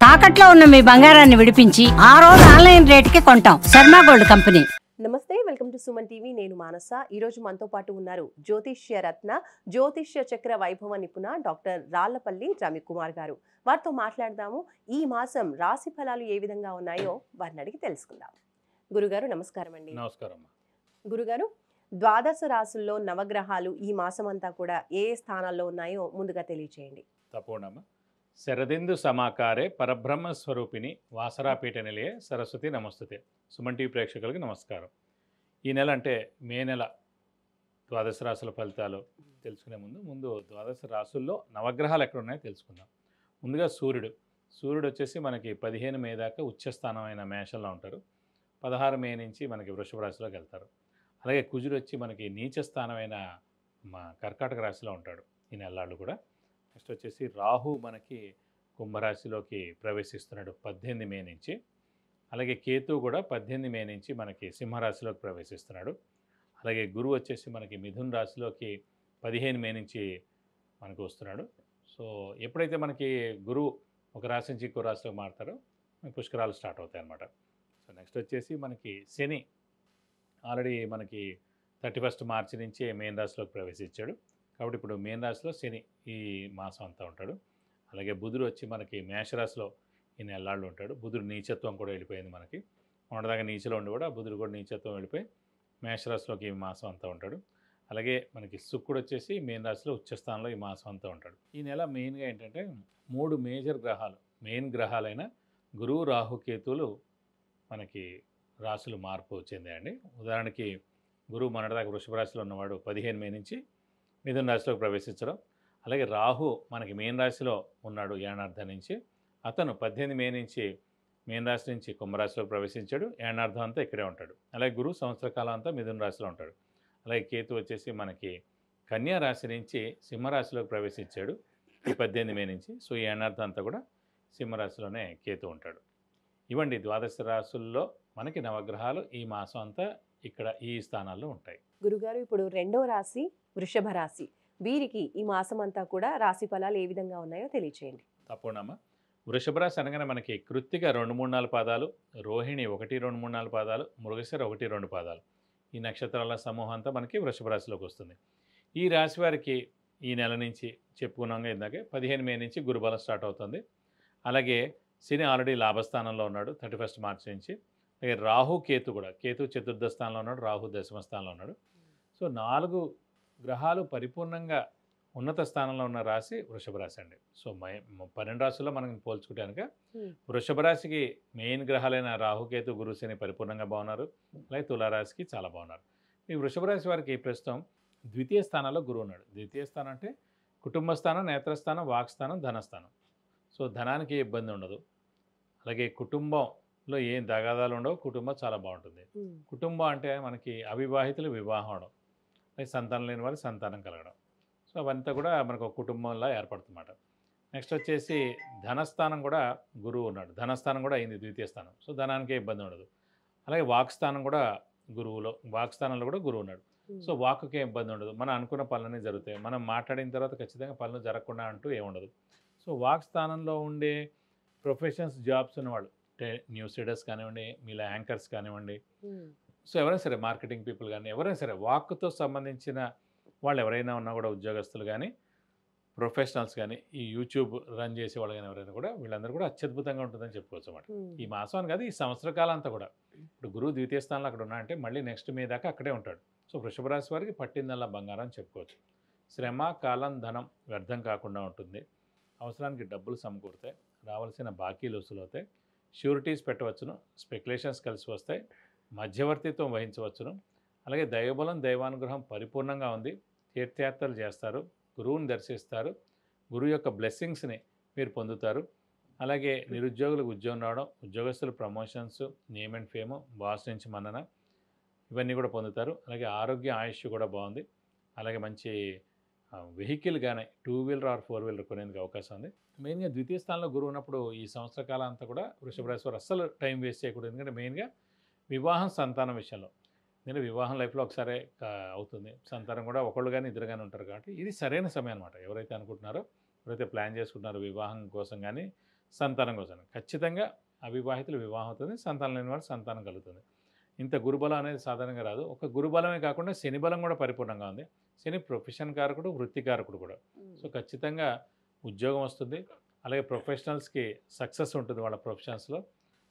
తాకట్లో ఉన్న మీ బంగారాన్ని విడిపించి ఆ రోజు ఆన్లైన్ రేటుకి కొంటాం. Sharma gold company. నమస్తే, వెల్కమ్ టు సుమన్ టీవీ. నేను మానస. ఈరోజు మనతో పాటు ఉన్నారు జ్యోతిష్య రత్న, జ్యోతిష్య చక్ర వైభవ నిపుణ డాక్టర్ రాళ్లపల్లి రవికుమార్ గారు. వారితో మాట్లాడదాము. ఈ మాసం రాశి ఫలాలు ఏ విధంగా ఉన్నాయో వారిని అడిగి తెలుసుకుందాం. గురుగారు నమస్కారం అండి. నమస్కారం. గురుగారు, ద్వాదశ రాశుల్లో నవగ్రహాలు ఈ మాసం అంతా కూడా ఏ స్థానాల్లో ఉన్నాయో ముందుగా తెలియచేయండి. తపోనమ్మ. శరదిందు సమాకారే పరబ్రహ్మ స్వరూపిణి వాసరాపీఠ నిలయే సరస్వతి నమస్తుతే. సుమన్ టీవీ ప్రేక్షకులకి నమస్కారం. ఈ నెల అంటే మే నెల ద్వాదశ రాశుల ఫలితాలు తెలుసుకునే ముందు ద్వాదశ రాశుల్లో నవగ్రహాలు ఎక్కడ ఉన్నాయో తెలుసుకుందాం. ముందుగా సూర్యుడు వచ్చేసి మనకి 15 మే దాకా ఉచ్చస్థానం అయిన మేషంలో ఉంటారు. 16 మే నుంచి మనకి వృషభ రాశిలోకి వెళ్తారు. అలాగే కుజుడు వచ్చి మనకి నీచ స్థానమైన కర్కాటక రాశిలో ఉంటాడు ఈ నెలలు కూడా. నెక్స్ట్ వచ్చేసి రాహు మనకి కుంభరాశిలోకి ప్రవేశిస్తున్నాడు 18 మే నుంచి. అలాగే కేతు కూడా 18 మే నుంచి మనకి సింహరాశిలోకి ప్రవేశిస్తున్నాడు. అలాగే గురువు వచ్చేసి మనకి మిథున్ రాశిలోకి 15 మే నుంచి మనకు వస్తున్నాడు. సో ఎప్పుడైతే మనకి గురువు ఒక రాశి నుంచి ఇంకో రాశిలోకి మారుతారో పుష్కరాలు స్టార్ట్ అవుతాయి అన్నమాట. సో నెక్స్ట్ వచ్చేసి మనకి శని ఆల్రెడీ మనకి 31 మార్చి నుంచి మేన్ రాశిలోకి ప్రవేశించాడు. కాబట్టి ఇప్పుడు మేన్ రాశిలో శని ఈ మాసం అంతా ఉంటాడు. అలాగే బుధుడు వచ్చి మనకి మేషరాశిలో ఈ నెలలాళ్ళు ఉంటాడు. బుధుడు నీచత్వం కూడా వెళ్ళిపోయింది మనకి. మొన్నటిదాకా నీచలో ఉండి కూడా బుధుడు కూడా నీచత్వం వెళ్ళిపోయి మేషరాశిలోకి ఈ మాసం అంతా ఉంటాడు. అలాగే మనకి శుక్రుడు వచ్చేసి మేన్ రాశిలో ఉచ్చస్థానంలో ఈ మాసం అంతా ఉంటాడు. ఈ నెల మెయిన్గా ఏంటంటే 3 మేజర్ గ్రహాలు, మెయిన్ గ్రహాలైన గురువు, రాహు, కేతువులు మనకి రాశులు మార్పు చెందాయండి. ఉదాహరణకి గురువు మొన్నటిదాకా వృషభ రాశిలో ఉన్నవాడు 15 మే నుంచి మిథున రాశిలోకి ప్రవేశించడం. అలాగే రాహు మనకి మేన్ రాశిలో ఉన్నాడు ఏనార్థం నుంచి. అతను 18 మే నుంచి మేన్ రాశి నుంచి కుంభరాశిలోకి ప్రవేశించాడు. ఏనార్థం అంతా ఇక్కడే ఉంటాడు. అలాగే గురువు సంవత్సర కాలం అంతా మిథున రాశిలో ఉంటాడు. అలాగే కేతు వచ్చేసి మనకి కన్యా రాశి నుంచి సింహరాశిలోకి ప్రవేశించాడు ఈ 18 మే నుంచి. సో ఈ ఏనార్థం అంతా కూడా సింహరాశిలోనే కేతు ఉంటాడు. ఇవ్వండి ద్వాదశ రాశుల్లో మనకి నవగ్రహాలు ఈ మాసం అంతా ఇక్కడ ఈ స్థానాల్లో ఉంటాయి. గురుగారు, ఇప్పుడు రెండో రాశి వృషభ రాశి, వీరికి ఈ మాసం అంతా కూడా రాశి ఫలాలు ఏ విధంగా ఉన్నాయో తెలియచేయండి. తప్పకుండా. వృషభ రాశి అనగానే మనకి కృత్తిక 2, 3, 4 పాదాలు, రోహిణి 1, 2, 3, 4 పాదాలు, మృగశిర 1, 2 పాదాలు, ఈ నక్షత్రాల సమూహం అంతా మనకి వృషభ రాశిలోకి వస్తుంది. ఈ రాశి వారికి ఈ నెల నుంచి చెప్పుకున్నాగా ఇందాకే 15 మే నుంచి గురుబలం స్టార్ట్ అవుతుంది. అలాగే శని ఆల్రెడీ లాభస్థానంలో ఉన్నాడు 31 మార్చి నుంచి. అలాగే రాహు, కేతు కూడా, కేతు చతుర్థ స్థానంలో ఉన్నాడు, రాహు దశమ స్థానంలో ఉన్నాడు. సో 4 గ్రహాలు పరిపూర్ణంగా ఉన్నత స్థానంలో ఉన్న రాశి వృషభ రాశి అండి. సో 12 రాశుల్లో మనం పోల్చుకుంటే కనుక వృషభ రాశికి మెయిన్ గ్రహాలైన రాహుకేతు, గురు, శని పరిపూర్ణంగా బాగున్నారు. అలాగే తులారాశికి చాలా బాగున్నారు. ఈ వృషభ రాశి వారికి ప్రస్తుతం ద్వితీయ స్థానంలో గురువు ఉన్నాడు. ద్వితీయ స్థానం అంటే కుటుంబ స్థానం, నేత్రస్థానం, వాక్స్థానం, ధనస్థానం. సో ధనానికి ఏ ఇబ్బంది ఉండదు. అలాగే కుటుంబంలో ఏం తగాదాలు ఉండవు. కుటుంబం చాలా బాగుంటుంది. కుటుంబం అంటే మనకి అవివాహితులు వివాహం అవడం, అలాగే సంతానం లేని వారికి సంతానం కలగడం. సో అవంతా కూడా మనకు ఒక కుటుంబంలా ఏర్పడుతుందన్నమాట. నెక్స్ట్ వచ్చేసి ధనస్థానం కూడా గురువు ఉన్నాడు. ధనస్థానం కూడా అయింది ద్వితీయ స్థానం. సో ధనానికి ఇబ్బంది ఉండదు. అలాగే వాక్స్థానం కూడా వాక్స్థానంలో కూడా గురువు ఉన్నాడు. సో వాక్కుకే ఇబ్బంది ఉండదు. మనం అనుకున్న పనులన్నీ జరుగుతాయి. మనం మాట్లాడిన తర్వాత ఖచ్చితంగా పనులు జరగకుండా అంటూ ఏముండదు. సో వాక్స్థానంలో ఉండే ప్రొఫెషన్స్, జాబ్స్ ఉన్నవాళ్ళు, న్యూస్ రీడర్స్ కానివ్వండి, మీలా యాంకర్స్ కానివ్వండి, సో ఎవరైనా సరే మార్కెటింగ్ పీపుల్ కానీ ఎవరైనా సరే వాక్తో సంబంధించిన వాళ్ళు ఎవరైనా ఉన్నా కూడా, ఉద్యోగస్తులు కానీ ప్రొఫెషనల్స్ కానీ ఈ యూట్యూబ్ రన్ చేసే వాళ్ళు కానీ ఎవరైనా కూడా వీళ్ళందరూ కూడా అత్యద్భుతంగా ఉంటుందని చెప్పుకోవచ్చు అన్నమాట. ఈ మాసం కాదు, ఈ సంవత్సర కాలం అంతా కూడా. ఇప్పుడు గురువు ద్వితీయ స్థానంలో అక్కడ ఉన్నాయంటే మళ్ళీ నెక్స్ట్ మే దాకా అక్కడే ఉంటాడు. సో వృషభ రాశి వారికి పట్టిందల్లా బంగారం అని చెప్పుకోవచ్చు. శ్రమ, కాలం, ధనం వ్యర్థం కాకుండా ఉంటుంది. అవసరానికి డబ్బులు సమకూరుతాయి. రావాల్సిన బాకీలు వసూలవుతాయి. ష్యూరిటీస్ పెట్టవచ్చును. స్పెక్యులేషన్స్ కలిసి వస్తాయి. మధ్యవర్తిత్వం వహించవచ్చును. అలాగే దైవబలం, దైవానుగ్రహం పరిపూర్ణంగా ఉంది. తీర్థయాత్రలు చేస్తారు. గురువుని దర్శిస్తారు. గురువు యొక్క బ్లెస్సింగ్స్ని మీరు పొందుతారు. అలాగే నిరుద్యోగులకు ఉద్యోగం రావడం, ఉద్యోగస్తులు promotions, name and fame, boss నుంచి మన్నన, ఇవన్నీ కూడా పొందుతారు. అలాగే ఆరోగ్య, ఆయుష్ కూడా బాగుంది. అలాగే మంచి వెహికల్ కానీ 2 వీలర్ ఆర్ 4 వీలర్ కొనేందుకు అవకాశం ఉంది. మెయిన్గా ద్వితీయ స్థానంలో గురువు ఉన్నప్పుడు ఈ సంవత్సర కాలం అంతా కూడా వృషభ రాశి వారు అస్సలు టైం వేస్ట్ చేయకూడదు. ఎందుకంటే మెయిన్గా వివాహం, సంతానం విషయంలో, ఎందుకంటే వివాహం లైఫ్లో ఒకసారి అవుతుంది. సంతానం కూడా ఒకళ్ళు కానీ ఇద్దరు కానీ ఉంటారు. కాబట్టి ఇది సరైన సమయం అనమాట. ఎవరైతే అనుకుంటున్నారో, ఎవరైతే ప్లాన్ చేసుకుంటున్నారో వివాహం కోసం కానీ సంతానం కోసం ఖచ్చితంగా అవివాహితులు వివాహం అవుతుంది, సంతానం లేని వారు సంతానం కలుగుతుంది. ఇంత గురుబలం అనేది సాధారణంగా రాదు. ఒక గురుబలమే కాకుండా శని బలం కూడా పరిపూర్ణంగా ఉంది. శని ప్రొఫెషన్ కారకుడు, వృత్తి కారకుడు కూడా. సో ఖచ్చితంగా ఉద్యోగం వస్తుంది, అలాగే ప్రొఫెషనల్స్కి సక్సెస్ ఉంటుంది వాళ్ళ ప్రొఫెషన్స్లో,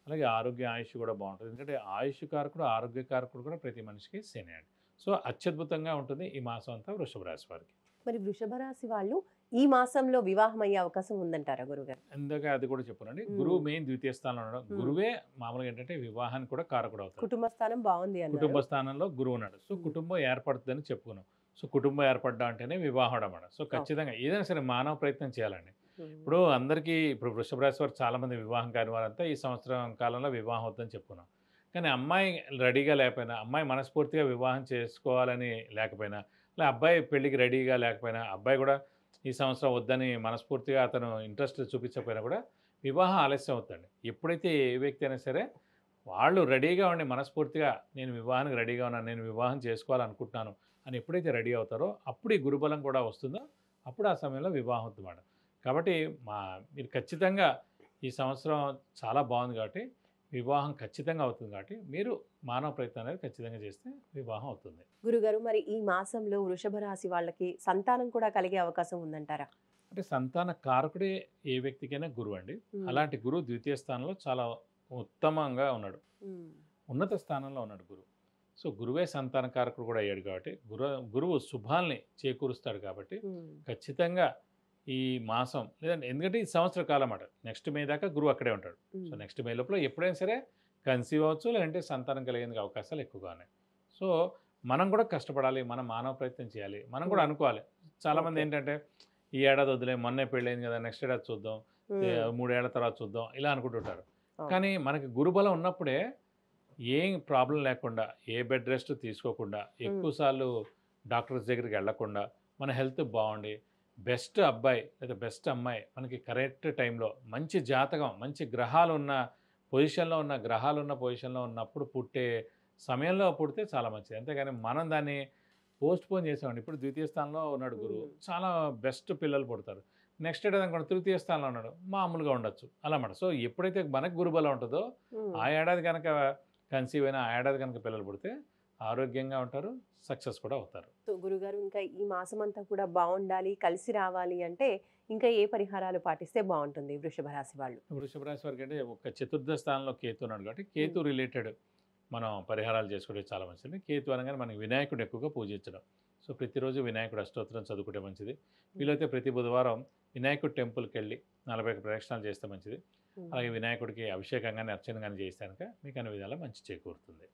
అలాగే ఆరోగ్య ఆయుష్ కూడా బాగుంటుంది. ఎందుకంటే ఆయుష్ కారకుడు, ఆరోగ్య కారకుడు కూడా ప్రతి మనిషికి శని అండి. సో అత్యద్భుతంగా ఉంటుంది ఈ మాసం అంతా వృషభ రాశి వారికి. మరి వృషభ రాశి వాళ్ళు ఈ మాసంలో వివాహం అయ్యే అవకాశం ఉందంటారా గురుగారు? ఇందాక అది కూడా చెప్పానండి. గురువు మెయిన్ ద్వితీయ స్థానంలో ఉండడం. గురువే మామూలుగా ఏంటంటే వివాహానికి కూడా కారకుడు అవుతాడు. కుటుంబ స్థానం బాగుంది అన్నారు. కుటుంబ స్థానంలో గురువు ఉన్నాడు. సో కుటుంబం ఏర్పడుతుందని చెప్పుకున్నాం. సో కుటుంబం ఏర్పడ్డా అంటేనే వివాహం అన్నమాట. సో ఖచ్చితంగా ఏదైనా సరే మానవ ప్రయత్నం చేయాలండి. ఇప్పుడు అందరికీ ఇప్పుడు వృషభ రాశి వారు చాలామంది వివాహం కాని వారంతా ఈ సంవత్సరం కాలంలో వివాహం అవుతుందని చెప్పుకున్నాం. కానీ అమ్మాయి రెడీగా లేకపోయినా, అమ్మాయి మనస్ఫూర్తిగా వివాహం చేసుకోవాలని లేకపోయినా, లేదా అబ్బాయి పెళ్ళికి రెడీగా లేకపోయినా, అబ్బాయి కూడా ఈ సంవత్సరం వద్దని మనస్ఫూర్తిగా అతను ఇంట్రెస్ట్ చూపించకపోయినా కూడా వివాహం ఆలస్యం అవుతుంది. ఎప్పుడైతే ఏ వ్యక్తి అయినా సరే వాళ్ళు రెడీగా ఉండి మనస్ఫూర్తిగా నేను వివాహానికి రెడీగా ఉన్నాను, నేను వివాహం చేసుకోవాలనుకుంటున్నాను అని ఎప్పుడైతే రెడీ అవుతారో అప్పుడు ఈ గురుబలం కూడా వస్తుందో అప్పుడు ఆ సమయంలో వివాహం అవుతుంది. కాబట్టి మీరు ఖచ్చితంగా ఈ సంవత్సరం చాలా బాగుంది కాబట్టి వివాహం ఖచ్చితంగా అవుతుంది. కాబట్టి మీరు మానవ ప్రయత్నం అనేది ఖచ్చితంగా చేస్తే వివాహం అవుతుంది. గురుగారు, మరి ఈ మాసంలో వృషభ రాశి వాళ్ళకి సంతానం కూడా కలిగే అవకాశం ఉందంటారా? అంటే సంతాన కారకుడే ఏ వ్యక్తికైనా గురువు అండి. అలాంటి గురువు ద్వితీయ స్థానంలో చాలా ఉత్తమంగా ఉన్నాడు, ఉన్నత స్థానంలో ఉన్నాడు గురువు. సో గురువే సంతాన కారకుడు కూడా అయ్యాడు కాబట్టి గురువు శుభాల్ని చేకూరుస్తాడు. కాబట్టి ఖచ్చితంగా ఈ మాసం లేదంటే ఎందుకంటే ఈ సంవత్సర కాలం అన్నమాట. నెక్స్ట్ మే దాకా గురువు అక్కడే ఉంటాడు. సో నెక్స్ట్ మే లోపల ఎప్పుడైనా సరే కన్సీవ్ అవ్వచ్చు, లేదంటే సంతానం కలిగేందుకు అవకాశాలు ఎక్కువగా ఉన్నాయి. సో మనం కూడా కష్టపడాలి, మనం మానవ ప్రయత్నం చేయాలి, మనం కూడా అనుకోవాలి. చాలామంది ఏంటంటే ఈ ఏడాది వదిలే, మొన్నే పెళ్ళైంది కదా, నెక్స్ట్ ఏడాది చూద్దాం, 3 ఏళ్ల తర్వాత చూద్దాం ఇలా అనుకుంటుంటారు. కానీ మనకి గురుబలం ఉన్నప్పుడే ఏం ప్రాబ్లం లేకుండా, ఏ బెడ్ రెస్ట్ తీసుకోకుండా, ఎక్కువసార్లు డాక్టర్స్ దగ్గరికి వెళ్లకుండా, మన హెల్త్ బాగుండి బెస్ట్ అబ్బాయి లేదా బెస్ట్ అమ్మాయి మనకి కరెక్ట్ టైంలో మంచి జాతకం, మంచి గ్రహాలు ఉన్న పొజిషన్లో ఉన్నప్పుడు పుట్టే సమయంలో పుడితే చాలా మంచిది. అంతేగాని మనం దాన్ని పోస్ట్ పోన్ చేసామండి. ఇప్పుడు ద్వితీయ స్థానంలో ఉన్నాడు గురువు, చాలా బెస్ట్ పిల్లలు పుడతారు. నెక్స్ట్ ఏడాది అనుకోండి తృతీయ స్థానంలో ఉన్నాడు, మామూలుగా ఉండొచ్చు అలా మాట. సో ఎప్పుడైతే మనకు గురుబలం ఉంటుందో ఆ ఏడాది కనుక కన్సీవ్ అయినా, ఆ ఏడాది కనుక పిల్లలు పుడితే ఆరోగ్యంగా ఉంటారు, సక్సెస్ కూడా అవుతారు. సో గురుగారు, ఇంకా ఈ మాసం అంతా కూడా బాగుండాలి, కలిసి రావాలి అంటే ఇంకా ఏ పరిహారాలు పాటిస్తే బాగుంటుంది వృషభ రాశి వాళ్ళు? వృషభ రాశి వారికి అంటే ఒక చతుర్థ స్థానంలో కేతు ఉన్నాడు కాబట్టి కేతు రిలేటెడ్ మనం పరిహారాలు చేసుకుంటే చాలా మంచిది. కేతు అనగానే మనకి వినాయకుడు ఎక్కువగా పూజించడం. సో ప్రతిరోజు వినాయకుడు అష్టోత్తరం చదువుకుంటే మంచిది. వీలైతే ప్రతి బుధవారం వినాయకుడు టెంపుల్కి వెళ్ళి 41 ప్రదక్షిణాలు చేస్తే మంచిది. అలాగే వినాయకుడికి అభిషేకం కానీ అర్చన కానీ చేస్తే కనుక మీకు అన్ని విధాలా మంచి చేకూరుతుంది.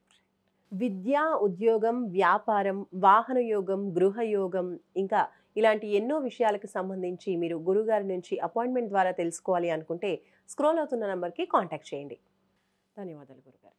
విద్య, ఉద్యోగం, వ్యాపారం, వాహన యోగం, గృహయోగం, ఇంకా ఇలాంటి ఎన్నో విషయాలకు సంబంధించి మీరు గురుగారి నుంచి అపాయింట్మెంట్ ద్వారా తెలుసుకోవాలి అనుకుంటే స్క్రోల్ అవుతున్న నంబర్కి కాంటాక్ట్ చేయండి. ధన్యవాదాలు గురుగారు.